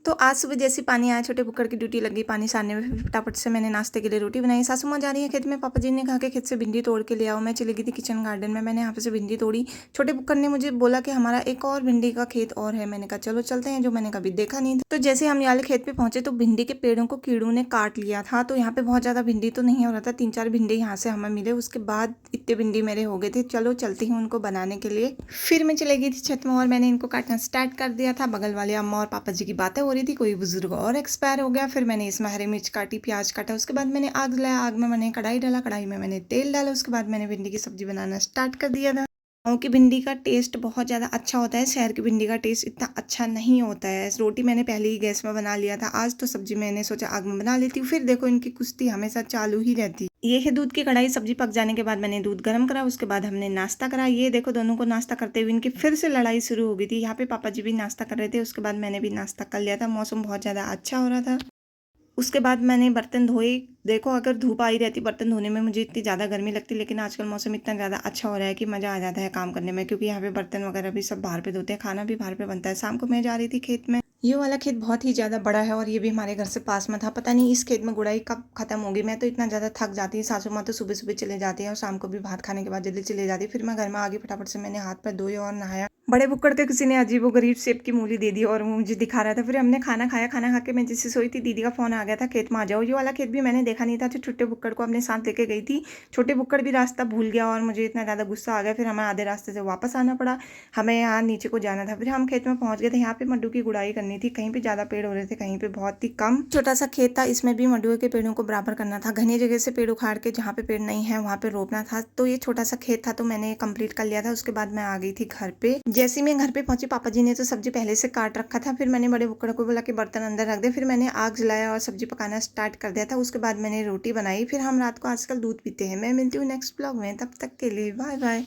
तो आज सुबह जैसे पानी आया, छोटे बुक्कड़ की ड्यूटी लगी पानी सारने में। फिर फटाफट से मैंने नाश्ते के लिए रोटी बनाई। सासू माँ जा रही है खेत में, पापा जी ने कहा कि खेत से भिंडी तोड़ के ले आओ। मैं चली गई थी किचन गार्डन में, मैंने यहाँ पे से भिंडी तोड़ी। छोटे बुक्कड़ ने मुझे बोला कि हमारा एक और भिंडी का खेत और है। मैंने कहा चलो चलते हैं, जो मैंने कभी देखा नहीं था। तो जैसे हम ये वाले खेत पे पहुंचे तो भिंडी के पेड़ों को कीड़ों ने काट लिया था। तो यहाँ पे बहुत ज्यादा भिंडी तो नहीं हो रहा था, 3-4 भिंडी यहाँ से हमें मिले। उसके बाद इतने भिंडी मेरे हो गए थे। चलो चलती हूँ उनको बनाने के लिए। फिर मैं चली गई थी छत में और मैंने इनको काटना स्टार्ट कर दिया था। बगल वाले अम्मा और पापा जी की बातें हो रही थी, कोई बुजुर्ग और एक्सपायर हो गया। फिर मैंने इसमें हरी मिर्च काटी, प्याज काटा। उसके बाद मैंने आग जलाया, आग में मैंने कढ़ाई डाला, कढ़ाई में मैंने तेल डाला। उसके बाद मैंने भिंडी की सब्जी बनाना स्टार्ट कर दिया था। गाँव की भिंडी का टेस्ट बहुत ज़्यादा अच्छा होता है, शहर की भिंडी का टेस्ट इतना अच्छा नहीं होता है। रोटी मैंने पहले ही गैस में बना लिया था, आज तो सब्जी मैंने सोचा आग में बना लेती हूँ। फिर देखो इनकी कुश्ती हमेशा चालू ही रहती है। ये है दूध की कढ़ाई। सब्जी पक जाने के बाद मैंने दूध गर्म करा, उसके बाद हमने नाश्ता करा। ये देखो दोनों को नाश्ता करते हुए इनकी फिर से लड़ाई शुरू हो गई थी। यहाँ पे पापा जी भी नाश्ता कर रहे थे, उसके बाद मैंने भी नाश्ता कर लिया था। मौसम बहुत ज़्यादा अच्छा हो रहा था। उसके बाद मैंने बर्तन धोए। देखो अगर धूप आई रहती बर्तन धोने में मुझे इतनी ज़्यादा गर्मी लगती, लेकिन आजकल मौसम इतना ज़्यादा अच्छा हो रहा है कि मज़ा आ जाता है काम करने में, क्योंकि यहाँ पे बर्तन वगैरह भी सब बाहर पे धोते हैं, खाना भी बाहर पे बनता है। शाम को मैं जा रही थी खेत में। ये वाला खेत बहुत ही ज़्यादा बड़ा है और ये भी हमारे घर से पास में था। पता नहीं इस खेत में गुड़ाई कब खत्म होगी। मैं तो इतना ज़्यादा थक जाती है। सासू माँ तो सुबह सुबह चले जाती है और शाम को भी भात खाने के बाद जल्दी चले जाती है। फिर मैं घर में आ गई, फटाफट से मैंने हाथ पर धोए और नहाया। बड़े बुक्कड़ के किसी ने अजीबो गरीब शेप की मूली दे दी और वो मुझे दिखा रहा था। फिर हमने खाना खाया, खाना खा के मैं जिससे सोई थी दीदी का फोन आ गया था, खेत में आ जाओ। ये वाला खेत भी मैंने देखा नहीं था, तो छोटे बुक्कड़ को अपने साथ लेके गई थी। छोटे बुक्कड़ भी रास्ता भूल गया और मुझे इतना ज़्यादा गुस्सा आ गया। फिर हमें आधे रास्ते से वापस आना पड़ा, हमें यहाँ नीचे को जाना था। फिर हम खेत में पहुंच गए थे। यहाँ पे मड्डू की गुड़ाई करनी थी, कहीं पे ज़्यादा पेड़ हो रहे थे, कहीं पे बहुत ही कम। छोटा सा खेत था, इसमें भी मड्डुए के पेड़ों को बराबर करना था। घनी जगह से पेड़ उखाड़ के जहाँ पे पेड़ नहीं है वहाँ पे रोपना था। तो ये छोटा सा खेत था, तो मैंने कंप्लीट कर लिया था। उसके बाद मैं आ गई थी घर पे। जैसे मैं घर पे पहुंची, पापा जी ने तो सब्जी पहले से काट रखा था। फिर मैंने बड़े बुक्कड़ को बोला कि बर्तन अंदर रख दे। फिर मैंने आग जलाया और सब्जी पकाना स्टार्ट कर दिया था। उसके बाद मैंने रोटी बनाई। फिर हम रात को आजकल दूध पीते हैं। मैं मिलती हूँ नेक्स्ट ब्लॉग में, तब तक के लिए बाय बाय।